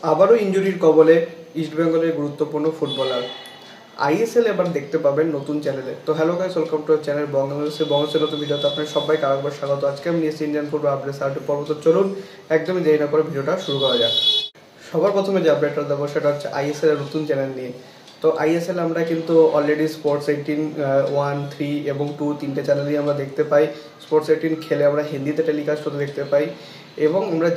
আবারও ইনজুরির কবলে ইস্টবেঙ্গলের গুরুত্বপূর্ণ ফুটবলার। আইএসএল এবার দেখতে পাবেন নতুন চ্যানেলে। তো hello guys, welcome to channel বঙ্গের নতুন ভিডিওতে আপনাদের সবাইকে আরেকবার স্বাগত। আজকে আমি নিয়েছি ইন্ডিয়ান ফুটবল আপডেট সার্টি পর্ব। তো চলুন একদমই দেরি না করে ভিডিওটা শুরু করা যাক। সবার প্রথমে যে আপডেটটা দেবো সেটা হচ্ছে আইএসএল এর নতুন চ্যানেল নিয়ে। তো আইএসএল আমরা কিন্তু অলরেডি স্পোর্টস 18, 1, 3 এবং 2 তিনটে চ্যানেলই আমরা দেখতে পাই। স্পোর্টস 18 খেলে আমরা হিন্দিতে টেলিকাস্ট হতে দেখতে পাই এবং আমরা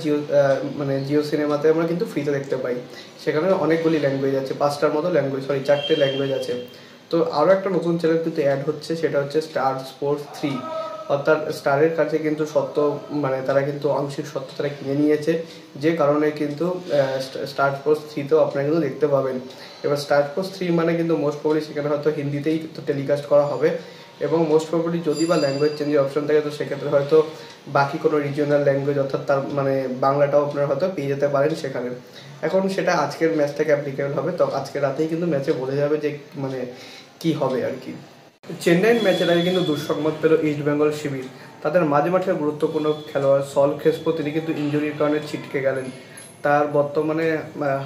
জিও সিনেমাতে আমরা কিন্তু ফ্রিতে দেখতে পাই। সেখানে অনেকগুলি ল্যাঙ্গুয়েজ আছে, 5টার মতো ল্যাঙ্গুয়েজ, 4টে ল্যাঙ্গুয়েজ আছে। তো আরও একটা নতুন চ্যানেল কিন্তু অ্যাড হচ্ছে, সেটা হচ্ছে স্টার স্পোর্টস 3। অর্থাৎ স্টারের কাছে কিন্তু তারা কিন্তু আংশিক সত্ত্ব তারা কিনে নিয়েছে, যে কারণে কিন্তু স্টার স্পোর্টস 3তেও আপনারা কিন্তু দেখতে পাবেন। এবার স্টার স্পোর্টস 3 মানে কিন্তু মোস্ট প্রবলি সেখানে হয়তো হিন্দিতেই টেলিকাস্ট করা হবে এবং মোস্ট প্রবলি যদি বা ল্যাঙ্গুয়েজ চেঞ্জের অপশন থাকে তো সেক্ষেত্রে হয়তো বাকি কোনো রিজিওনাল ল্যাঙ্গুয়েজ অর্থাৎ তার বাংলাটাও আপনারা হয়তো পেয়ে যেতে পারেন সেখানে। এখন সেটা আজকের ম্যাচ থেকে অ্যাপ্লিকেবল হবে, তো আজকে রাতেই কিন্তু ম্যাচে বোঝা যাবে যে কি হবে আর কি। চেন্নাইয়ের ম্যাচের আগে কিন্তু দুঃসংবাদ পেল ইস্টবেঙ্গল শিবির। তাদের মাঝে মাঠে গুরুত্বপূর্ণ খেলোয়াড় সল ক্রেসপো তিনি কিন্তু ইনজুরির কারণে ছিটকে গেলেন। তার বর্তমানে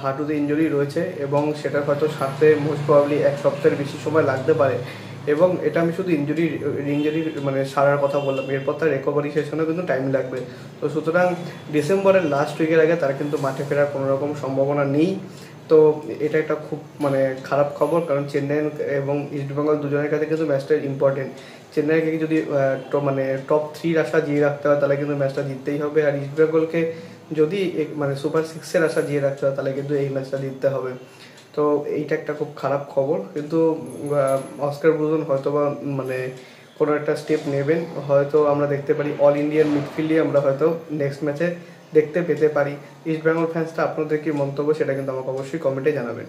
হাঁটুতে ইনজুরি রয়েছে এবং সেটা হয়তো সারতে মোস্ট প্রবাবলি 1 সপ্তাহের বেশি সময় লাগতে পারে। এবং এটা আমি শুধু ইনজুরি সারার কথা বললাম, এরপর তার রিকভারি সেশনেও কিন্তু টাইম লাগবে। তো সুতরাং ডিসেম্বরের লাস্ট উইকের আগে তার কিন্তু মাঠে ফেরার কোনো রকম সম্ভাবনা নেই। তো এটা একটা খুব খারাপ খবর, কারণ চেন্নাই এবং ইস্টবেঙ্গল দুজনের কাছে কিন্তু ম্যাচটা ইম্পর্টেন্ট। চেন্নাইকে যদি টপ 3 আশা জিয়ে রাখতে হয় তাহলে কিন্তু ম্যাচটা জিততেই হবে, আর ইস্টবেঙ্গলকে যদি সুপার 6-এর আশা জিয়ে রাখতে হয় তাহলে কিন্তু এই ম্যাচটা জিততে হবে। তো এইটা একটা খুব খারাপ খবর, কিন্তু অস্কার ব্রুজন হয়তো বা কোনো একটা স্টেপ নেবেন, হয়তো আমরা দেখতে পারি অল ইন্ডিয়ান মিডফিল্ডে আমরা হয়তো নেক্সট ম্যাচে দেখতে পেতে পারি। ইস্টবেঙ্গল ফ্যান্সটা আপনাদের কি মন্তব্য সেটা কিন্তু আমাকে অবশ্যই কমেন্টে জানাবেন।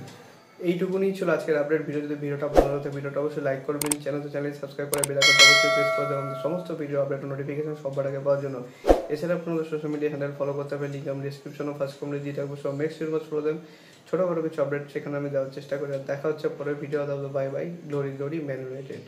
এইটুকুনি ছিল আজকের আপডেট ভিডিও। যদি ভিডিওটা ভালো লাগে ভিডিওটা অবশ্যই লাইক করবেন, চ্যানেল সাবস্ক্রাইব করে বেল আইকনটা অবশ্যই প্রেস করে দেবেন আমাদের সমস্ত ভিডিও আপডেট নোটিফিকেশন সবার আগে পাওয়ার জন্য। এছাড়া আপনাদের সোশ্যাল মিডিয়া হ্যান্ডেল ফলো করতে হবে, লিঙ্ক আমি ডিসক্রিপশন ও ফার্স্ট কমেন্টে দিয়ে থাকবো। সব মেক শিওর ফলো দেন, ছোটোখাটো কিছু আপডেট সেখানে আমি দেওয়ার চেষ্টা করি। দেখা হচ্ছে পরের video. Bye bye, glory glory man United.